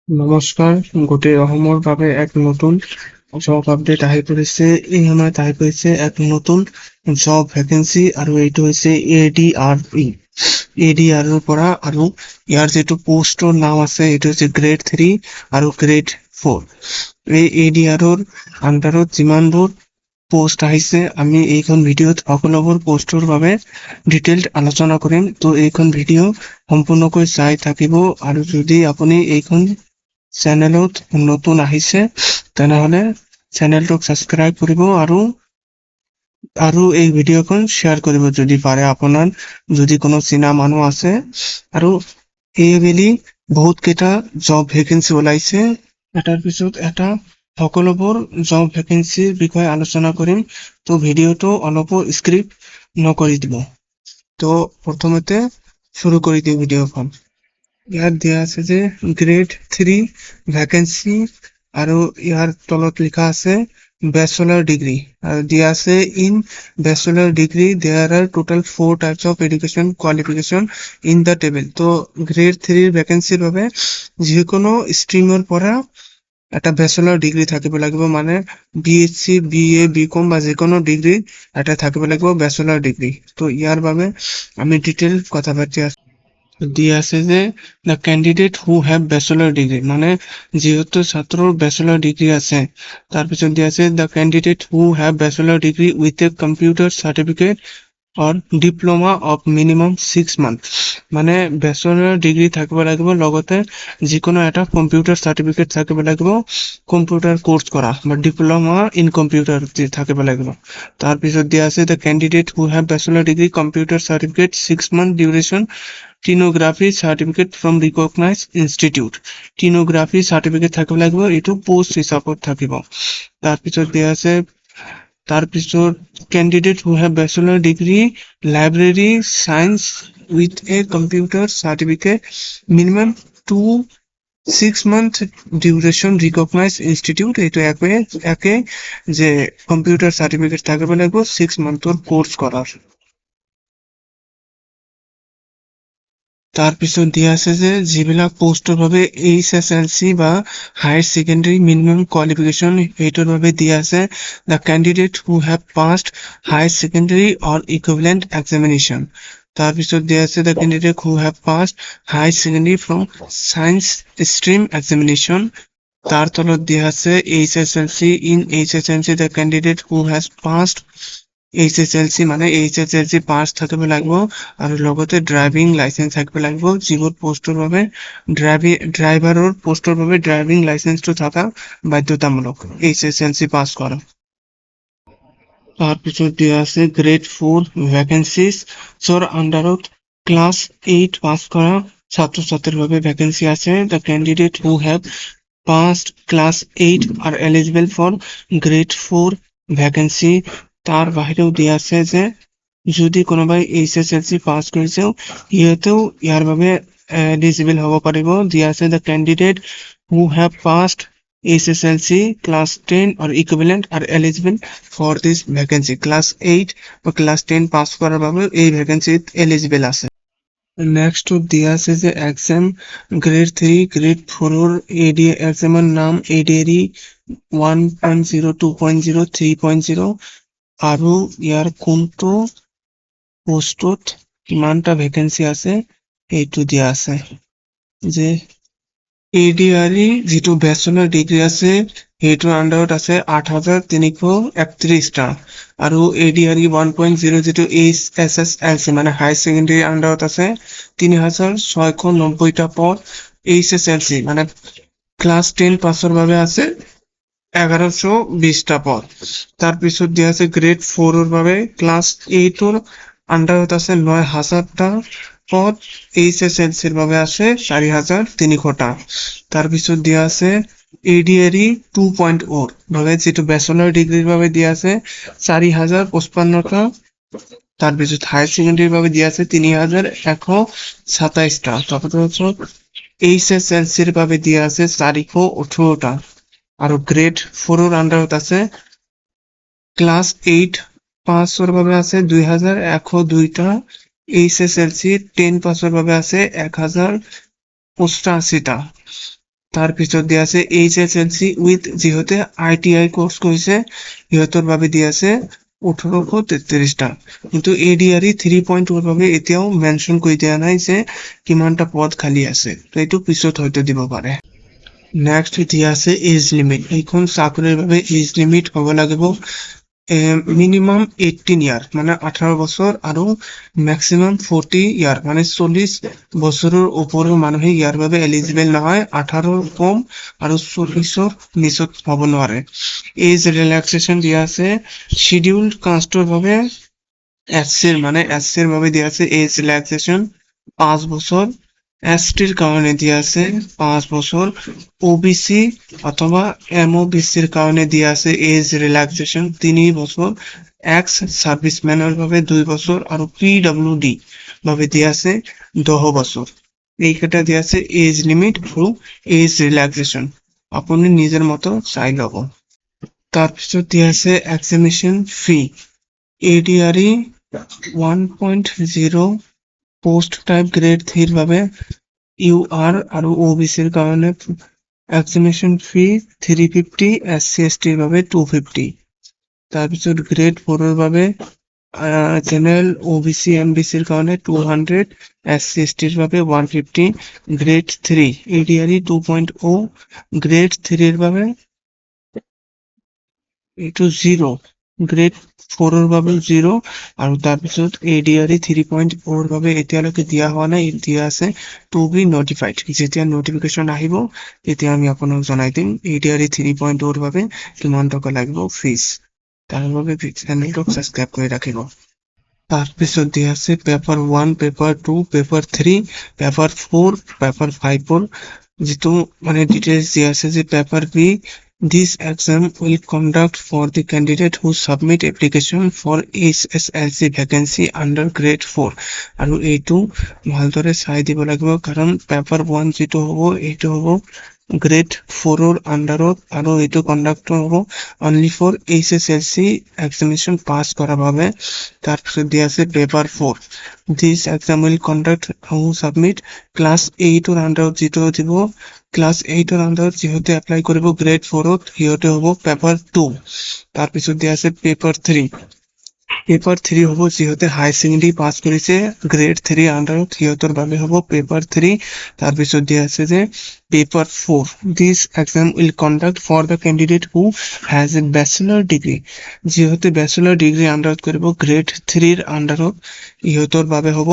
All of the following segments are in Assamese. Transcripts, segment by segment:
নমস্কাৰ, গোটেই অসমৰ বাবে এক নতুন জব আপডেট আহি পৰিছে। এই সময়ত আহি পৰিছে এক নতুন জব ভেকেঞ্চি আৰু এইটো হৈছে ADR ৰ পৰা, আৰু ইয়াৰ যিটো পোষ্টৰ নাম আছে এইটো হৈছে গ্ৰেড 3 আৰু গ্ৰেড 4। এই ADR ৰ আণ্ডাৰত যিমানবোৰ পোষ্ট আহিছে আমি এইখন ভিডিঅ'ত সকলোবোৰ পোষ্টৰ বাবে ডিটেইলড আলোচনা কৰিম। তো এইখন ভিডিঅ' সম্পূৰ্ণকৈ চাই থাকিব, আৰু যদি আপুনি এইখন চেনেলত নতুন আহিছে তেনেহলে চেনেলটোক সাবস্ক্ৰাইব কৰিব আৰু এই ভিডিঅ'খন শ্বেয়াৰ কৰিব যদি পাৰে, আপোনাৰ যদি কোনো চিনা মানুহ আছে। আৰু এইবেলি বহুত কেইটা জব ভেকেঞ্চি ওলাইছে, এটাৰ পিছত এটা সকলোবোৰ জব ভেকেঞ্চিৰ বিষয়ে আলোচনা কৰিম। তো ভিডিঅ'টো অলপো স্ক্ৰিপ্ট নকৰি দিব। তো প্ৰথমতে শুৰু কৰি দিওঁ ভিডিঅ'খন। ইয়াত দিয়া আছে যে গ্ৰেড 3 ভ্যাকেন্সি, আৰু ইয়াৰ তলত লিখা আছে ব্যাচেলাৰ ডিগ্ৰী, আৰু দিয়া আছে in bachelor degree there are total 4 types of education qualification in the table. তো গ্ৰেড 3 ভ্যাকেন্সিৰ বাবে যিকোনো ষ্ট্ৰীমৰ পৰা এটা ব্যাচেলাৰ ডিগ্ৰী থাকিব লাগিব, মানে BSc BA BCom বা যিকোনো ডিগ্ৰী এটা থাকিব লাগিব ব্যাচেলাৰ ডিগ্ৰী। তো ইয়াৰ বাবে আমি ডিটেইল কথা পাতি আছো। দিয়া আছে যে the candidate who have bachelor degree, মানে যেহেতু ছাত্রর ব্যাচেলার ডিগ্রি আছে। তারপিছত দিয়া আছে the candidate who have bachelor degree with a computer certificate or diploma of minimum 6 month, মানে ব্যাচেলার ডিগ্ৰী থাকিব লাগিব, লগতে যিকোনো এটা কম্পিউটাৰ চাৰ্টিফিকেট থাকিব লাগিব, কম্পিউটাৰ কোৰ্স কৰা বা ডিপ্লোমা ইন কম্পিউটাৰ থাকিব লাগিব। তাৰপিছত দিয়া আছে the candidate who have bachelor degree computer certificate 6 month duration stenography certificate from recognise institute. Stenography certificate থাকিব লাগিব, এইটো পোষ্ট হিচাপত থাকিব। তাৰপিছত দিয়া আছে candidate who have bachelor degree library science with a computer certificate minimum 6 month duration recognized institute, এইটো একে যে কম্পিউটার সার্টিফিকেট থাকিব লাগিব 6 মান্থৰ কোৰ্স কৰাৰ। তাৰপিছত দিয়া আছে যে যিবিলাক পোষ্টৰ বাবে HSLC বা হায়াৰ সেকেন্ডাৰী মিনিমাম কোৱালিফিকেশন এইটোৰ বাবে দিয়া আছে the candidate who have passed higher secondary or equivalent examination. তাৰপিছত দিয়া আছে the candidate who have passed higher secondary from science stream examination. তার তলত দিয়া আছে HSLC in HSLC the candidate who has passed HSLC, মানে HSLC পাস থাকিব লাগিব, আৰু লগতে ড্ৰাইভিং লাইসেন্স থাকিব লাগিব। যিবোৰ পোষ্টৰ বাবে ড্ৰাইভাৰৰ পোষ্টৰ বাবে ড্ৰাইভিং লাইসেন্সটো থকা বাধ্যতামূলক HSLC পাস কৰা। তাৰপিছত দিয়া আছে গ্ৰেড 4 ভ্যাকেন্সিজ যৰ আণ্ডাৰত ক্লাছ 8 পাস কৰা ছাত্ৰ ছাত্ৰীৰ বাবে ভ্যাকেন্সি আছে। The candidate who have passed class 8 are eligible for grade 4 vacancy. তার বাহিরেও দিয়া আছে যে যদি কোনোবাই HSLC পাস কৰিছেও সিহঁতেও ইয়াৰ বাবে এলিজিবল হ'ব পাৰিব। দিয়া আছে the candidate who have passed HSLC class 10 or equivalent are eligible for this vacancy। class 8 বা class 10 পাস কৰাৰ বাবে এই ভ্যাকেন্সিত এলিজিবল আছে। নেক্সট দিয়া আছে যে এক্সাম গ্ৰেড 3 গ্ৰেড 4 এডি এক্সামৰ নাম ADRE 1.0 2.0 3.0, আৰু ইয়াৰ কোনটো পোষ্টত কিমানটা ভ্যাকেন্সি আছে এইটো দিয়া আছে। যে ADRE যিটো ব্যাচেলাৰ ডিগ্ৰী আছে সেইটোৰ আণ্ডাৰত আছে 8,331টা, আৰু ADRE 1.0 যিটো HSLC মানে হায়াৰ সেকেন্ডাৰী আণ্ডাৰত আছে 3,690টা পদ। HSLC মানে ক্লাছ 10 পাছৰ বাবে আছে 1,120টা পদ। তাৰপিছত দিয়া আছে গ্ৰেড 4ৰ বাবে ক্লাছ 8ৰ আণ্ডাৰত আছে 9,000টা পদ। HSLCৰ বাবে আছে 4,300টা। তাৰপিছত দিয়া আছে ADRE 2.0 বাবে যিটো ব্যাচেলাৰ ডিগ্ৰীৰ বাবে দিয়া আছে 4,055টা। তাৰপিছত হায়াৰ সেকেন্ডাৰীৰ বাবে দিয়া আছে 3,127টা। তাৰপিছত HSLCৰ বাবে দিয়া আছে 418টা, আৰু গ্ৰেড 4ৰ আণ্ডাৰত আছে ক্লাছ 8 পাছৰ বাবে আছে 2,102টা। HSLC 10 পাছৰ বাবে আছে 1,088টা। তাৰপিছত দিয়া আছে HSLC উইথ যিহেতু ITI কোৰ্স কৰিছে সিহঁতৰ বাবে দিয়া আছে 1833টা, কিন্তু ADRE 3.2 ৰ বাবে এতিয়াও মেনশন কৰি দিয়া নাই যে কিমানটা পদ খালী আছে, তো এইটো পিছত হয়তো দিব পাৰে। নেক্সট দিয়া আছে এজ লিমিট। এইখন চাকৰিৰ বাবে এজ লিমিট হ'ব লাগিব মিনিমাম 18 ইয়াৰ মানে 18 বছৰ আৰু ম্যাক্সিমাম 40 ইয়াৰ মানে 40 বছৰৰ ওপৰৰ মানুহে ইয়াৰ বাবে এলিজিবল নহয়, 18 কম আৰু 40ৰ নিচত হ'ব নোৱাৰে। এজ ৰিলেক্সেশন দিয়া আছে শিডিউলড কাষ্টৰ বাবে এসসিৰ বাবে দিয়া আছে এজ রিল্যাক্সেশন 5 বছর, এসটির কারণে দিয়া আছে 5 বছর, ওবিসি অথবা এমওবিসির কারণে দিয়া আছে এজ রিল্যাক্সেশন 3 বছর, এক্স সার্ভিসম্যানের ভাবে 2 বছর আর পিডব্লিউডি ভাবে দিয়া আছে 10 বছর। এইকেইটা দিয়া আছে এজ লিমিট আৰু এজ ৰিল্যাক্সেশন, আপুনি নিজৰ মতো চাই ল'ব। তাৰপিছত দিয়া আছে এক্সামিনেশন ফি। ADRE 1.0 পোস্ট টাইপ গ্ৰেড 3 বাবে UR আৰু OBCৰ কাৰণে এক্সামিনেশন ফি 350, SC ST ৰ বাবে 250। তাৰপিছত গ্ৰেড 4 ৰ বাবে জেনাৰেল OBC MBCৰ কাৰণে 200, SC ST ৰ বাবে 150। গ্ৰেড 3 ADRE 2.0 গ্ৰেড 3 ৰ বাবে এইটো 0, গ্ৰেড 4 ৰ বাবে 0 আৰু তাৰপিছত ADRE 3.0 ৰ বাবে এতিয়ালৈকে দিয়া হোৱা নাই, দিয়া আছে টু বি নটিফাইড। যেতিয়া নটিফিকেশন আহিব তেতিয়া আমি আপোনাক জনাই দিম ADRE 3.0 ৰ বাবে কিমান টকা লাগিব ফিজ। তাৰ বাবে চেনেলটো সাবস্ক্ৰাইব কৰি ৰাখিব। তাৰপিছত দিয়া আছে paper 1, paper 2, paper 3, paper 4, paper 5 যিটো মানে ডিটেইলছ দিয়া আছে যে paper be this exam will conduct for the candidate who submit application for HSLC vacancy under grade 4 আৰু এইটো ভালদৰে চাই দিব লাগিব কাৰণ পেপাৰ 1 যেটো হ'ব এইটো হ'ব গ্ৰেড 4 ৰ আন্ডাৰত আৰু এইটো কন্ডাক্ট হ'ব only for HSLC examination pass কৰাৰ বাবে। তাৰপিছত দিয়া আছে paper 4 this exam will conduct who submit class 8 ৰ আন্ডাৰত যেটো দিব ক্লাস 8 ৰ আন্ডাৰত যেহেতু এপ্লাই কৰিব গ্ৰেড 4 ত সিহঁতে হ'ব পেপাৰ 2। তাৰপিছত দিয়া আছে পেপাৰ 3 হ'ব যেহেতু হাই সেকেন্ডাৰি পাস কৰিছে গ্ৰেড 3 আন্ডাৰত সিহঁতৰ বাবে হ'ব পেপাৰ 3। তাৰপিছত দিয়া আছে যে paper 4 this exam will conduct for the candidate who has a bachelor degree যেহেতু ব্যাচেলর ডিগ্রি আন্ডাৰত কৰিব গ্ৰেড 3 ৰ আন্ডাৰত ইহঁতৰ বাবে হ'ব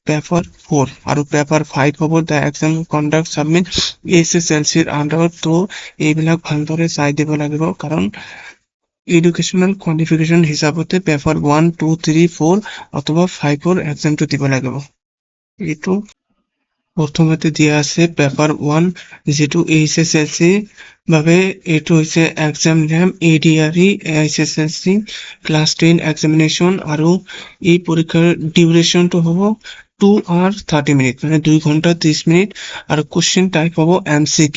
পেপাৰ 4 আৰু পেপাৰ 5 হ'ব the exam conduct submit HSLC ৰ আন্ডাৰত। তো এইবিলাক ভালদৰে চাই দিব লাগিব কাৰণ এডুকেশনাল কোয়ালিফিকেশন হিসাবতে পেপাৰ 1, 2, 3, 4 অথবা 5 ৰ এক্সামটো দিব লাগিব। এইটো প্ৰথমতে দিয়া আছে পেপার 1 যেটো HSLC বাবে এইটো হৈছে exam name ADRE HSLC class 10 examination আৰু এই পৰীক্ষাৰ ডিউৰেশনটো হ'ব 2 hours 30 minutes মানে 2 ঘন্টা 30 মিনিট আৰু কোশ্চেন টাইপ হ'ব MCQ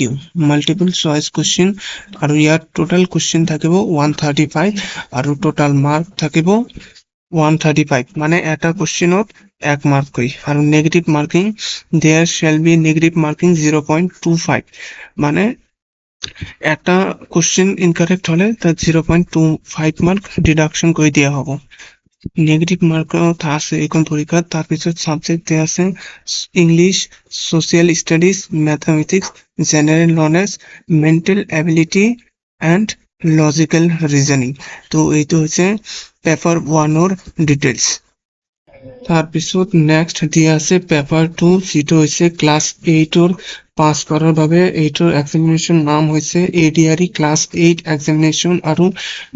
মাল্টিপল চয়েস কোশ্চেন আৰু ইয়াত টোটাল কোশ্চেন থাকিব 135 আৰু টোটাল মাৰ্ক থাকিব 135 মানে এটা কোশ্চেনত 1 মাৰ্ক কৰি আৰু negative marking there shall be negative marking 0.25 মানে এটা কোশ্চেন ইনকারেক্ট হলে তার 0.25 মার্ক ডিডাকশন করে দেওয়া হবে। নেগেটিভ মার্কত আছে এখন পরীক্ষাত। তাৰপিছত সাবজেক্ট দিয়া আছে English, social studies, mathematics, general knowledge, mental ability and logical reasoning. তো এইটো হৈছে পেপার 1 ৰ ডিটেইলছ। তাৰপিছত নেক্সট দিয়া আছে পেপাৰ 2 যেটো হৈছে ক্লাস 8 ৰ পাস কৰাৰ বাবে এইটোৰ এক্সামিনেশন নাম হৈছে ADRE ক্লাস 8 এক্সামিনেশন আৰু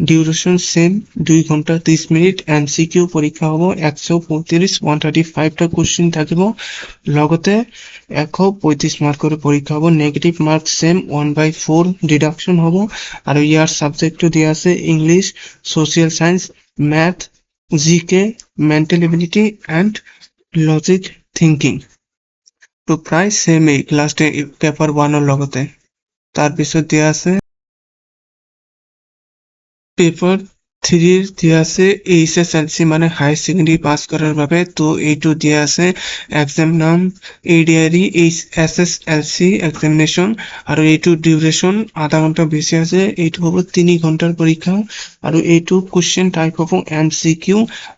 ডিউৰেশন সেম 2 ঘন্টা 30 মিনিট। MCQ পৰীক্ষা হ'ব 135 135 টা কোশ্চেন থাকিব লগতে 135 মাৰ্কৰ পৰীক্ষা হ'ব। নেগেটিভ মাৰ্ক সেম 1/4 ডিডাকশন হ'ব আৰু ইয়াৰ সাবজেক্টটো দিয়া আছে English, social science, math, GK, mental ability and logic thinking. তো প্ৰায় সেম এই ক্লাস পেপাৰ 1 ৰ লগতে। তাৰপিছত দিয়া আছে পেপার থ্রির দিয়া আছে এইচএসএলসি মানে হায়ার সেকেন্ডারি পাস করার ভাবে, তো এইটো দিয়া আছে এক্সাম নাম এডিআরই এইচএসএলসি এক্সামিনেশন, আৰু এইটো ডিউৰেশ্যন আধা ঘন্টা বেছি আছে, এইটো হ'ব 3 ঘন্টাৰ পৰীক্ষা, আৰু এইটো কুৱেশ্যন টাইপ হ'ব MCQ,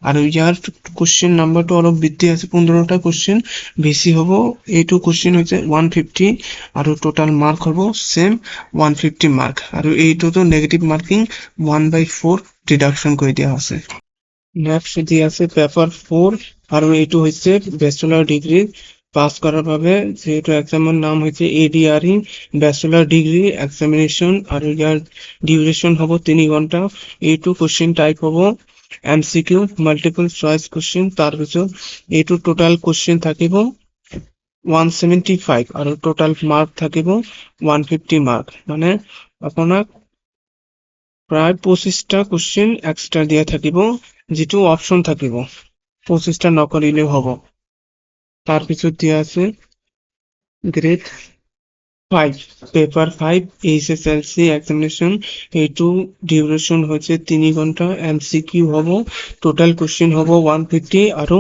আৰু ইয়াৰ কুৱেশ্যন নাম্বাৰটো অলপ বৃদ্ধি আছে, 15টা কুৱেশ্যন বেছি হ'ব। এইটো কুৱেশ্যন হৈছে 150 আৰু টোটাল মাৰ্ক হ'ব সেম 150 মার্ক, আর এইটোতো নেগেটিভ মার্কিং 1/4 ডিডাকশন করে দেওয়া আছে। নেক্সট দিয়ে আছে পেপার 4, আর এইটো হচ্ছে ব্যাচেলর ডিগ্রি পাস করার ভাবে, যেহেতু এক্সামের নাম হচ্ছে এডিআরই ব্যাচেলর ডিগ্রি এক্সামিনেশন, আর ইয়ার ডিউরেশন হব 3 ঘন্টা। এইটো কোশ্চেন টাইপ হব MCQ মাল্টিপল চয়েস কোশ্চেন, তার পিছত এইটো টোটাল কোশ্চেন থাকিব 175 আৰু টোটাল মাৰ্ক থাকিব 150 মাৰ্ক, মানে আপোনাক প্ৰায় 25টা কুৱেশ্যন এক্সট্ৰা দিয়া থাকিব, যিটো অপশ্যন থাকিব, 25টা নকৰিলেও হ'ব। তাৰপিছত দিয়া আছে গ্ৰেড 5 পেপাৰ 5 এইচএসএলসি এক্সামিনেশন, এইটো ডিউৰেশন হচ্ছে 3 ঘন্টা, MCQ হ'ব, টোটাল কুৱেশ্যন হ'ব 150 আৰু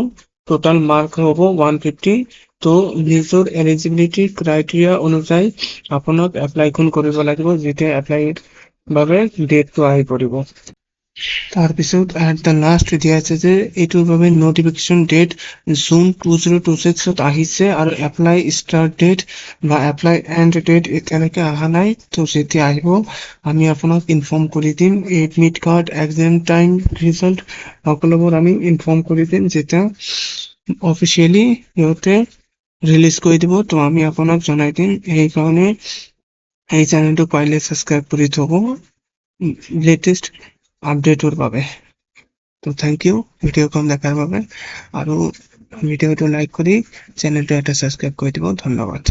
টোটাল মাৰ্ক হ'ব 150। তো নিজৰ এলিজিবিলিটি ক্ৰাইটেৰিয়া অনুযায়ী আপোনাক এপ্লাইখন কৰিব লাগিব, যেতিয়া এপ্লাইৰ বাবে ডেটটো আহি পৰিব। তাৰপিছত এট দ্য লাষ্ট দিয়া আছে যে এইটোৰ বাবে নটিফিকেশ্যন ডেট জুন 2026 আহিছে, আৰু এপ্লাই ষ্টাৰ্ট ডেট বা এপ্লাই এণ্ড ডেট এতিয়ালৈকে অহা নাই। তো যেতিয়া আহিব আমি আপোনাক ইনফৰ্ম কৰি দিম। Admit card, exam time, result সকলোবোৰ আমি ইনফৰ্ম কৰি দিম যেতিয়া অফিচিয়েলি সিহঁতে ৰিলিজ কৰি দিব, তো আমি আপোনাক জনাই দিম। সেইকাৰণে এই চেনেলটো পাৰিলে ছাবস্ক্ৰাইব কৰি থ'ব লেটেষ্ট আপডেটৰ বাবে। তো থ্যাংক ইউ ভিডিওখন দেখাৰ বাবে, আৰু ভিডিওটো লাইক কৰি চেনেলটো এটা ছাবস্ক্ৰাইব কৰি দিব। ধন্যবাদ।